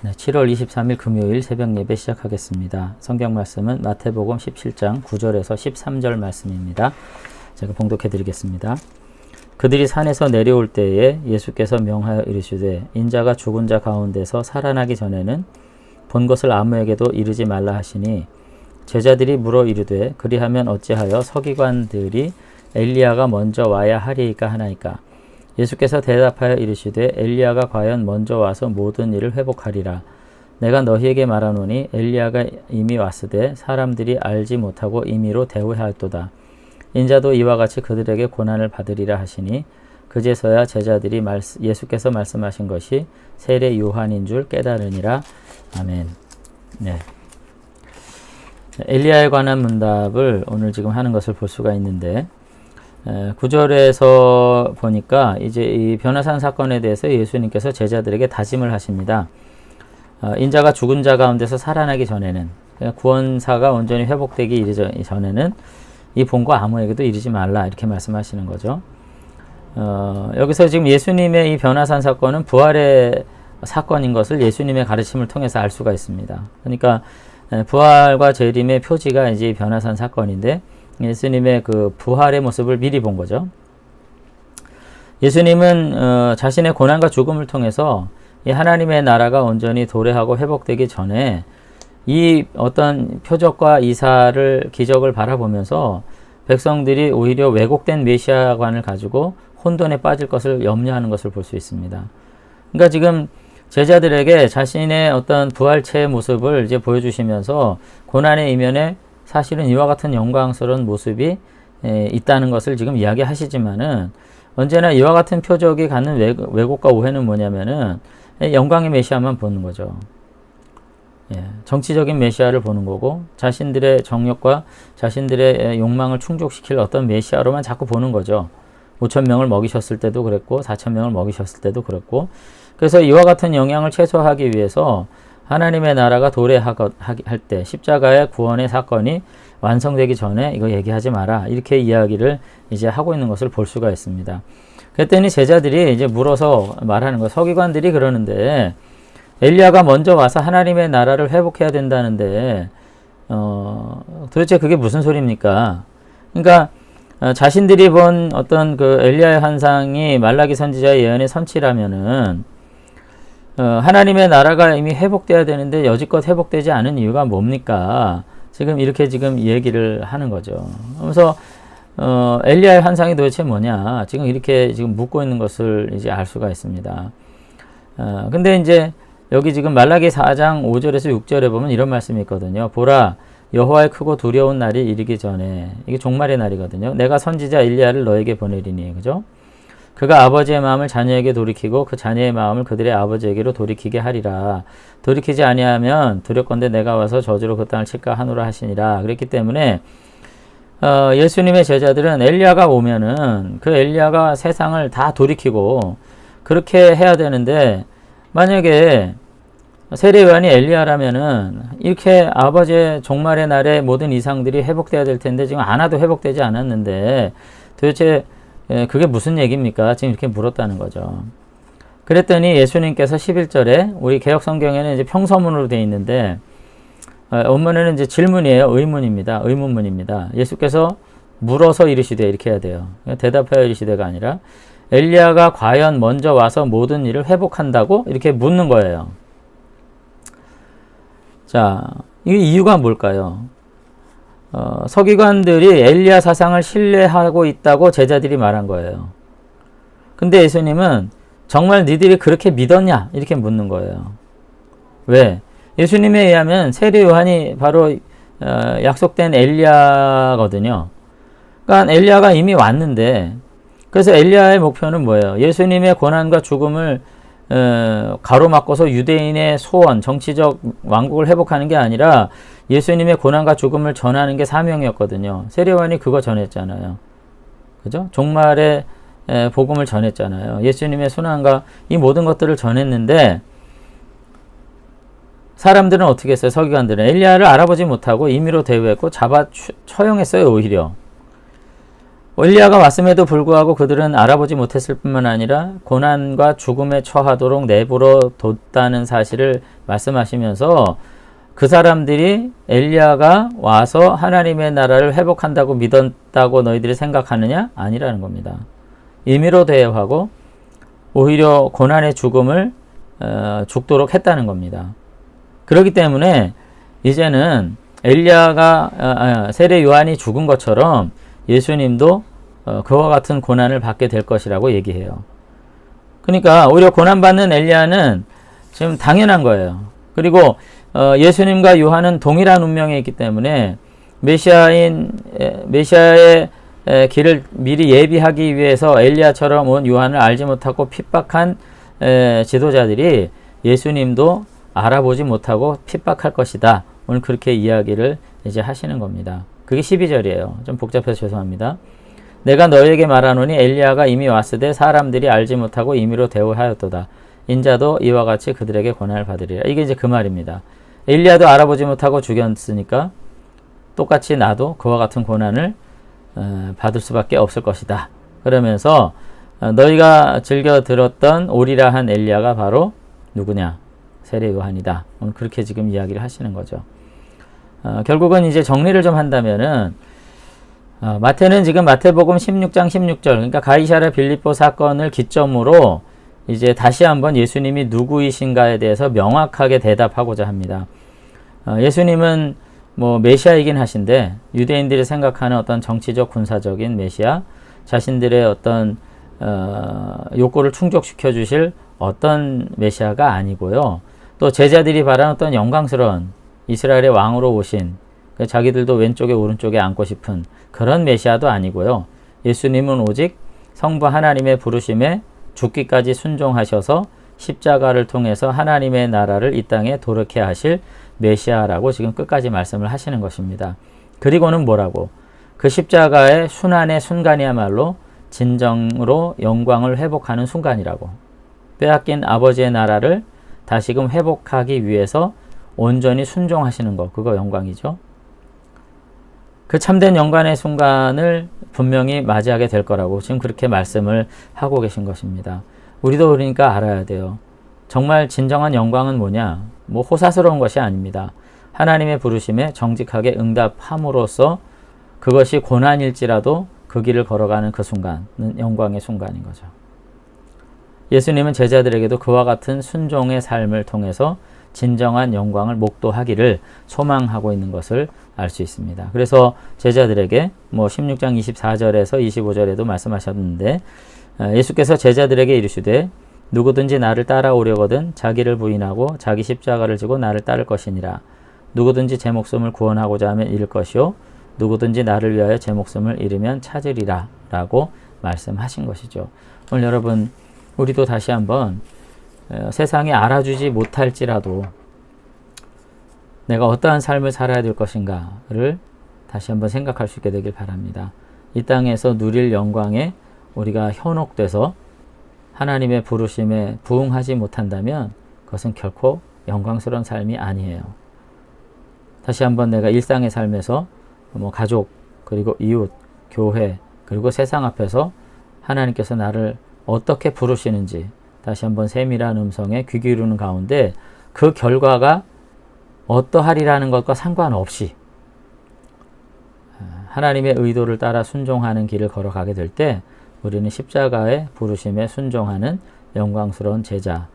네, 7월 23일 금요일 새벽 예배 시작하겠습니다. 성경 말씀은 마태복음 17장 9절에서 13절 말씀입니다. 제가 봉독해 드리겠습니다. 그들이 산에서 내려올 때에 예수께서 명하여 이르시되 인자가 죽은 자 가운데서 살아나기 전에는 본 것을 아무에게도 이르지 말라 하시니 제자들이 물어 이르되 그리하면 어찌하여 서기관들이 엘리야가 먼저 와야 하리이까 하나이까. 예수께서 대답하여 이르시되 엘리야가 과연 먼저 와서 모든 일을 회복하리라. 내가 너희에게 말하노니 엘리야가 이미 왔으되 사람들이 알지 못하고 임의로 대우하였도다. 인자도 이와 같이 그들에게 고난을 받으리라 하시니 그제서야 제자들이 예수께서 말씀하신 것이 세례 요한인 줄 깨달으니라. 아멘. 네. 엘리야에 관한 문답을 오늘 지금 하는 것을 볼 수가 있는데 9절에서 보니까 이제 이 변화산 사건에 대해서 예수님께서 제자들에게 다짐을 하십니다. 인자가 죽은 자 가운데서 살아나기 전에는, 구원사가 온전히 회복되기 이르기 전에는 이 본과 아무에게도 이르지 말라, 이렇게 말씀하시는 거죠. 여기서 지금 예수님의 이 변화산 사건은 부활의 사건인 것을 예수님의 가르침을 통해서 알 수가 있습니다. 그러니까 부활과 재림의 표지가 이제 변화산 사건인데 예수님의 그 부활의 모습을 미리 본 거죠. 예수님은 자신의 고난과 죽음을 통해서 이 하나님의 나라가 온전히 도래하고 회복되기 전에 이 어떤 표적과 이사를 기적을 바라보면서 백성들이 오히려 왜곡된 메시아관을 가지고 혼돈에 빠질 것을 염려하는 것을 볼 수 있습니다. 그러니까 지금 제자들에게 자신의 어떤 부활체의 모습을 이제 보여주시면서 고난의 이면에 사실은 이와 같은 영광스러운 모습이 있다는 것을 지금 이야기하시지만은 언제나 이와 같은 표적이 갖는 왜곡과 오해는 뭐냐면은 영광의 메시아만 보는 거죠. 정치적인 메시아를 보는 거고 자신들의 정욕과 자신들의 욕망을 충족시킬 어떤 메시아로만 자꾸 보는 거죠. 5,000명을 먹이셨을 때도 그랬고 4,000명을 먹이셨을 때도 그랬고, 그래서 이와 같은 영향을 최소화하기 위해서 하나님의 나라가 도래할 때 십자가의 구원의 사건이 완성되기 전에 이거 얘기하지 마라, 이렇게 이야기를 이제 하고 있는 것을 볼 수가 있습니다. 그랬더니 제자들이 이제 물어서 말하는 거, 서기관들이 그러는데 엘리야가 먼저 와서 하나님의 나라를 회복해야 된다는데 도대체 그게 무슨 소리입니까? 그러니까 자신들이 본 어떤 그 엘리야의 환상이 말라기 선지자의 예언의 선치라면은 하나님의 나라가 이미 회복돼야 되는데 여지껏 회복되지 않은 이유가 뭡니까? 지금 이렇게 지금 얘기를 하는 거죠. 그래서 엘리야의 환상이 도대체 뭐냐? 지금 이렇게 지금 묻고 있는 것을 이제 알 수가 있습니다. 근데 이제 여기 지금 말라기 4장 5절에서 6절에 보면 이런 말씀이 있거든요. 보라, 여호와의 크고 두려운 날이 이르기 전에, 이게 종말의 날이거든요. 내가 선지자 엘리야를 너에게 보내리니, 그죠? 그가 아버지의 마음을 자녀에게 돌이키고 그 자녀의 마음을 그들의 아버지에게로 돌이키게 하리라. 돌이키지 아니하면 두렵건대 내가 와서 저주로 그 땅을 칠까 하노라 하시니라. 그랬기 때문에 예수님의 제자들은 엘리야가 오면은 그 엘리야가 세상을 다 돌이키고 그렇게 해야 되는데, 만약에 세례 요한이 엘리야라면은 이렇게 아버지의 종말의 날에 모든 이상들이 회복돼야 될 텐데 지금 하나도 회복되지 않았는데 도대체 그게 무슨 얘기입니까? 지금 이렇게 물었다는 거죠. 그랬더니 예수님께서 11절에, 우리 개역 성경에는 이제 평서문으로 되어 있는데 원문에는 이제 질문이에요. 의문입니다. 의문문입니다. 예수께서 물어서 이르시되, 이렇게 해야 돼요. 대답하여 이르시되가 아니라 엘리야가 과연 먼저 와서 모든 일을 회복한다고 이렇게 묻는 거예요. 자, 이 이유가 뭘까요? 서기관들이 엘리야 사상을 신뢰하고 있다고 제자들이 말한 거예요. 근데 예수님은 정말 니들이 그렇게 믿었냐? 이렇게 묻는 거예요. 왜? 예수님에 의하면 세례 요한이 바로 약속된 엘리야거든요. 그러니까 엘리야가 이미 왔는데, 그래서 엘리야의 목표는 뭐예요? 예수님의 고난과 죽음을 가로막고서 유대인의 소원, 정치적 왕국을 회복하는 게 아니라 예수님의 고난과 죽음을 전하는 게 사명이었거든요. 세례 요한이 그거 전했잖아요. 그죠? 종말의 복음을 전했잖아요. 예수님의 순환과 이 모든 것들을 전했는데 사람들은 어떻게 했어요? 서기관들은 엘리야를 알아보지 못하고 임의로 대우했고 잡아 처형했어요. 엘리야가 왔음에도 불구하고 그들은 알아보지 못했을 뿐만 아니라 고난과 죽음에 처하도록 내버려 뒀다는 사실을 말씀하시면서 그 사람들이 엘리야가 와서 하나님의 나라를 회복한다고 믿었다고 너희들이 생각하느냐? 아니라는 겁니다. 임의로 대여하고 오히려 고난의 죽음을 죽도록 했다는 겁니다. 그렇기 때문에 이제는 엘리야가 세례 요한이 죽은 것처럼 예수님도 그와 같은 고난을 받게 될 것이라고 얘기해요. 그러니까 오히려 고난받는 엘리야는 지금 당연한 거예요. 그리고 예수님과 요한은 동일한 운명에 있기 때문에 메시아의 길을 미리 예비하기 위해서 엘리야처럼 온 요한을 알지 못하고 핍박한 지도자들이 예수님도 알아보지 못하고 핍박할 것이다. 오늘 그렇게 이야기를 이제 하시는 겁니다. 그게 12절이에요. 좀 복잡해서 죄송합니다. 내가 너에게 말하노니 엘리야가 이미 왔으되 사람들이 알지 못하고 임의로 대우하였도다. 인자도 이와 같이 그들에게 고난을 받으리라. 이게 이제 그 말입니다. 엘리야도 알아보지 못하고 죽였으니까 똑같이 나도 그와 같은 고난을 받을 수밖에 없을 것이다. 그러면서 너희가 즐겨 들었던 오리라 한 엘리야가 바로 누구냐? 세례 요한이다. 오늘 그렇게 지금 이야기를 하시는 거죠. 결국은 이제 정리를 좀 한다면은 마태는 지금 마태복음 16장 16절 그러니까 가이사랴 빌립보 사건을 기점으로 이제 다시 한번 예수님이 누구이신가에 대해서 명확하게 대답하고자 합니다. 예수님은 뭐 메시아이긴 하신데 유대인들이 생각하는 어떤 정치적 군사적인 메시아, 자신들의 어떤 욕구를 충족시켜 주실 어떤 메시아가 아니고요. 또 제자들이 바라는 어떤 영광스러운 이스라엘의 왕으로 오신 자기들도 왼쪽에 오른쪽에 앉고 싶은 그런 메시아도 아니고요. 예수님은 오직 성부 하나님의 부르심에 죽기까지 순종하셔서 십자가를 통해서 하나님의 나라를 이 땅에 도렇게 하실 메시아라고 지금 끝까지 말씀을 하시는 것입니다. 그리고는 뭐라고? 그 십자가의 순환의 순간이야말로 진정으로 영광을 회복하는 순간이라고. 빼앗긴 아버지의 나라를 다시금 회복하기 위해서 온전히 순종하시는 것, 그거 영광이죠. 그 참된 영광의 순간을 분명히 맞이하게 될 거라고 지금 그렇게 말씀을 하고 계신 것입니다. 우리도 그러니까 알아야 돼요. 정말 진정한 영광은 뭐냐? 뭐 호사스러운 것이 아닙니다. 하나님의 부르심에 정직하게 응답함으로써 그것이 고난일지라도 그 길을 걸어가는 그 순간은 영광의 순간인 거죠. 예수님은 제자들에게도 그와 같은 순종의 삶을 통해서 진정한 영광을 목도하기를 소망하고 있는 것을 알 수 있습니다. 그래서 제자들에게 뭐 16장 24절에서 25절에도 말씀하셨는데 예수께서 제자들에게 이르시되 누구든지 나를 따라오려거든 자기를 부인하고 자기 십자가를 지고 나를 따를 것이니라. 누구든지 제 목숨을 구원하고자 하면 잃을 것이요 누구든지 나를 위하여 제 목숨을 잃으면 찾으리라 라고 말씀하신 것이죠. 오늘 여러분 우리도 다시 한번 세상이 알아주지 못할지라도 내가 어떠한 삶을 살아야 될 것인가를 다시 한번 생각할 수 있게 되길 바랍니다. 이 땅에서 누릴 영광에 우리가 현혹돼서 하나님의 부르심에 부응하지 못한다면 그것은 결코 영광스러운 삶이 아니에요. 다시 한번 내가 일상의 삶에서 뭐 가족 그리고 이웃, 교회 그리고 세상 앞에서 하나님께서 나를 어떻게 부르시는지 다시 한번 세밀한 음성에 귀 기울이는 가운데 그 결과가 어떠하리라는 것과 상관없이 하나님의 의도를 따라 순종하는 길을 걸어가게 될 때 우리는 십자가의 부르심에 순종하는 영광스러운 제자가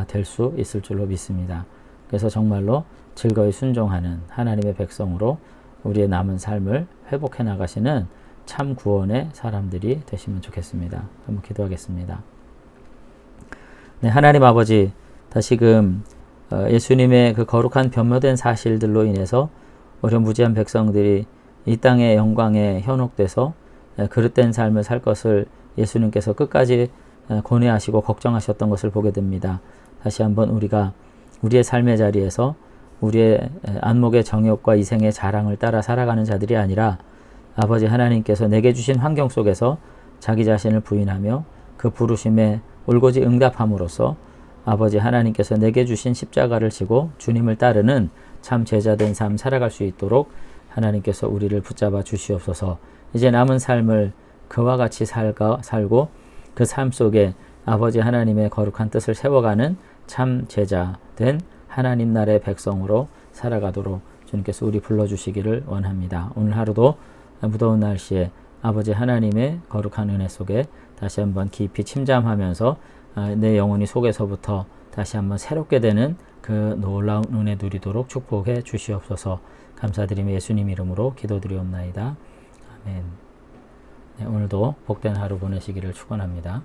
될 수 있을 줄로 믿습니다. 그래서 정말로 즐거이 순종하는 하나님의 백성으로 우리의 남은 삶을 회복해 나가시는 참 구원의 사람들이 되시면 좋겠습니다. 한번 기도하겠습니다. 네, 하나님 아버지 다시금 예수님의 그 거룩한 변모된 사실들로 인해서 우리 무지한 백성들이 이 땅의 영광에 현혹돼서 그릇된 삶을 살 것을 예수님께서 끝까지 고뇌하시고 걱정하셨던 것을 보게 됩니다. 다시 한번 우리가 우리의 삶의 자리에서 우리의 안목의 정욕과 이생의 자랑을 따라 살아가는 자들이 아니라 아버지 하나님께서 내게 주신 환경 속에서 자기 자신을 부인하며 그 부르심에 올곧이 응답함으로써 아버지 하나님께서 내게 주신 십자가를 지고 주님을 따르는 참 제자된 삶 살아갈 수 있도록 하나님께서 우리를 붙잡아 주시옵소서. 이제 남은 삶을 그와 같이 살고 그 삶 속에 아버지 하나님의 거룩한 뜻을 세워가는 참 제자 된 하나님 나라의 백성으로 살아가도록 주님께서 우리 불러주시기를 원합니다. 오늘 하루도 무더운 날씨에 아버지 하나님의 거룩한 은혜 속에 다시 한번 깊이 침잠하면서 내 영혼이 속에서부터 다시 한번 새롭게 되는 그 놀라운 은혜 누리도록 축복해 주시옵소서. 감사드리며 예수님 이름으로 기도드리옵나이다. 아멘. 네, 오늘도 복된 하루 보내시기를 축원합니다.